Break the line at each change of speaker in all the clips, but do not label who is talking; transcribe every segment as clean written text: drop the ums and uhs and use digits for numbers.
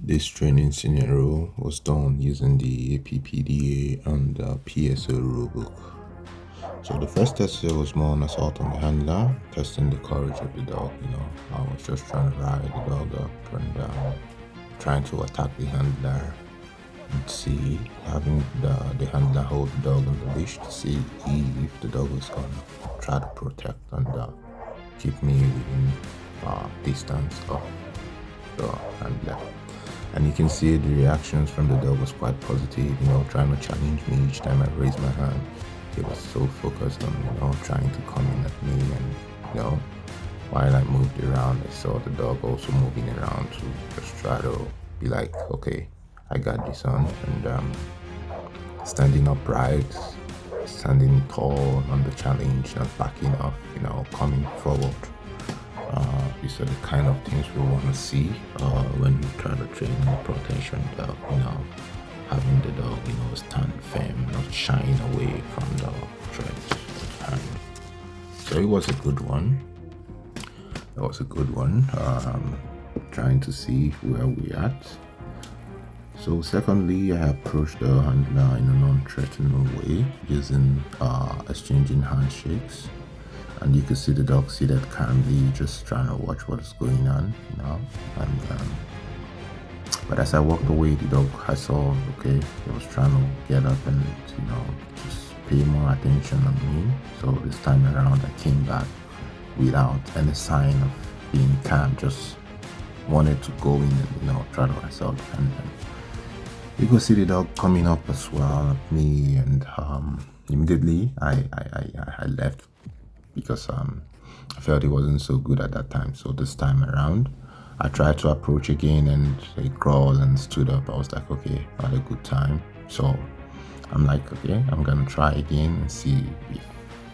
This training scenario was done using the APPDA and PSO rulebook. So the first test here was more on assault on the handler, testing the courage of the dog. I was just trying to ride the dog up and trying to attack the handler and see, having the handler hold the dog on the leash to see if the dog was going to try to protect and keep me within distance of the handler. And you can see the reactions from the dog was quite positive, trying to challenge me each time I raised my hand. He was so focused on, trying to come in at me. And, while I moved around, I saw the dog also moving around to just try to be like, okay, I got this on. And standing upright, standing tall on the challenge, not backing off, coming forward. These are the kind of things we want to see when we try to train the protection dog, having the dog, stand firm, not shying away from the threat. And so it was a good one. It was a good one. Trying to see where we at. So secondly, I approached the handler in a non-threatening way using exchanging handshakes. And you can see the dog seated calmly, just trying to watch what is going on, And but as I walked away, the dog, I saw, okay, he was trying to get up and, just pay more attention on me. So this time around, I came back without any sign of being calm, just wanted to go in and, try to assault. And you could see the dog coming up as well at me, and immediately I left because I felt it wasn't so good at that time. So this time around, I tried to approach again, and he crawled and stood up. I was like, okay, not a good time. So I'm like, okay, I'm gonna try again and see if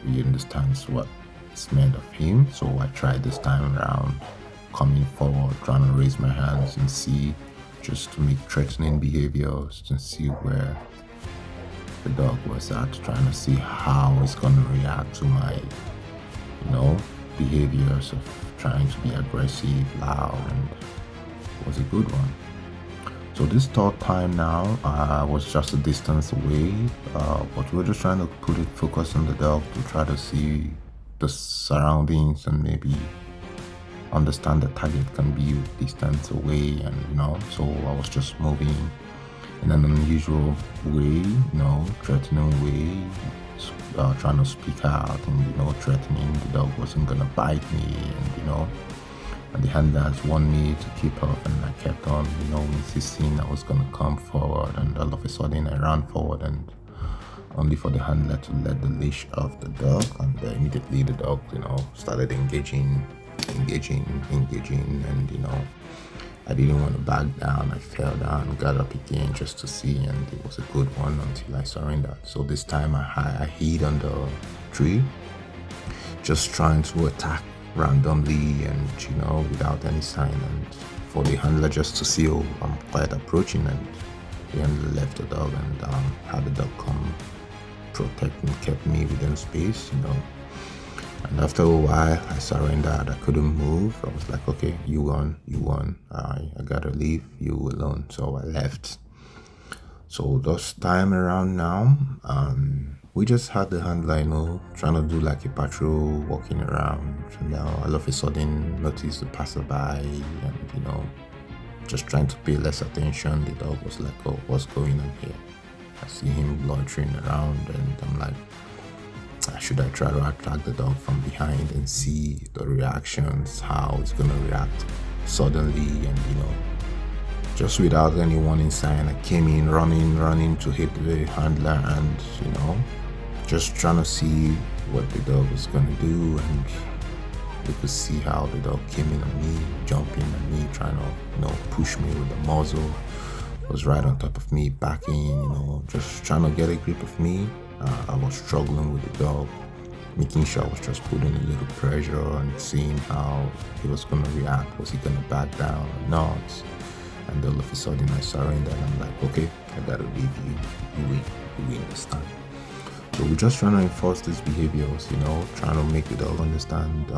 he understands what is meant of him. So I tried this time around, coming forward, trying to raise my hands and see, just to make threatening behaviors to see where the dog was at, trying to see how it's gonna react to my behaviors of trying to be aggressive, loud, and it was a good one. So this third time now, was just a distance away, but we were just trying to put it focus on the dog to try to see the surroundings and maybe understand the target can be distance away, and so I was just moving in an unusual way, threatening way, trying to speak out and threatening the dog wasn't gonna bite me, and the handlers want me to keep off, and I kept on insisting I was gonna come forward, and all of a sudden I ran forward, and only for the handler to let the leash off the dog, and immediately the dog started engaging, and I didn't want to back down. I fell down, got up again just to see, and it was a good one until I surrendered. So this time I hid on the tree, just trying to attack randomly and without any sign, and for the handler just to see, oh, I'm quite approaching, and the handler left the dog and had the dog come protect and kept me within space, And after a while, I surrendered. I couldn't move. I was like, okay, you won. I gotta leave you alone. So I left. So this time around now, we just had the handler, trying to do like a patrol, walking around. And now all of a sudden, noticed the passerby, and just trying to pay less attention. The dog was like, oh, what's going on here? I see him loitering around, and I'm like, should I try to attack the dog from behind and see the reactions, how it's gonna react suddenly, and just without any warning sign, I came in running to hit the handler, and just trying to see what the dog was gonna do, and you could see how the dog came in on me, jumping on me, trying to push me with the muzzle. Was right on top of me, backing, just trying to get a grip of me. I was struggling with the dog, making sure I was just putting a little pressure and seeing how he was going to react. Was he going to back down or not? And all of a sudden I surrendered, and I'm like, okay, I gotta leave you. You understand. So we're just trying to enforce these behaviors, trying to make the dog understand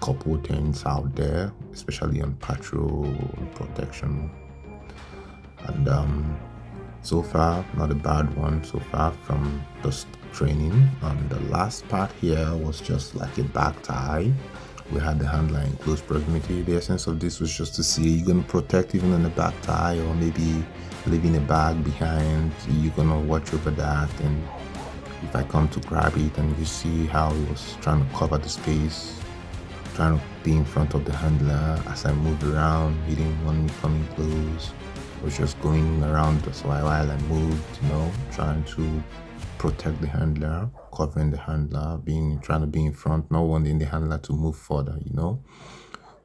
couple things out there, especially on patrol protection And so far, not a bad one so far from this training. And the last part here was just like a back tie. We had the handler in close proximity. The essence of this was just to see, you're going to protect even on the back tie, or maybe leaving a bag behind. You're going to watch over that. And if I come to grab it, and you see how he was trying to cover the space, trying to be in front of the handler as I moved around. He didn't want me coming close. I was just going around just while I moved, trying to protect the handler, covering the handler, trying to be in front, not wanting the handler to move further,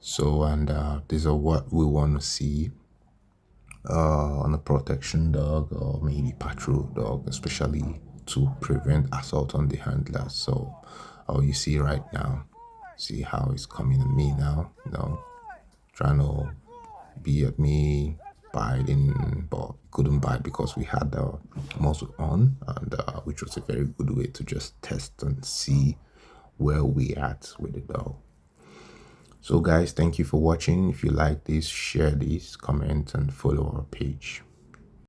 So, and these are what we want to see on a protection dog or maybe patrol dog, especially to prevent assault on the handler. So, you see right now, see how he's coming at me now, trying to be at me, biting, but couldn't bite because we had the muzzle on, and which was a very good way to just test and see where we at with the dog. So guys, thank you for watching. If you like this, share this, comment, and follow our page.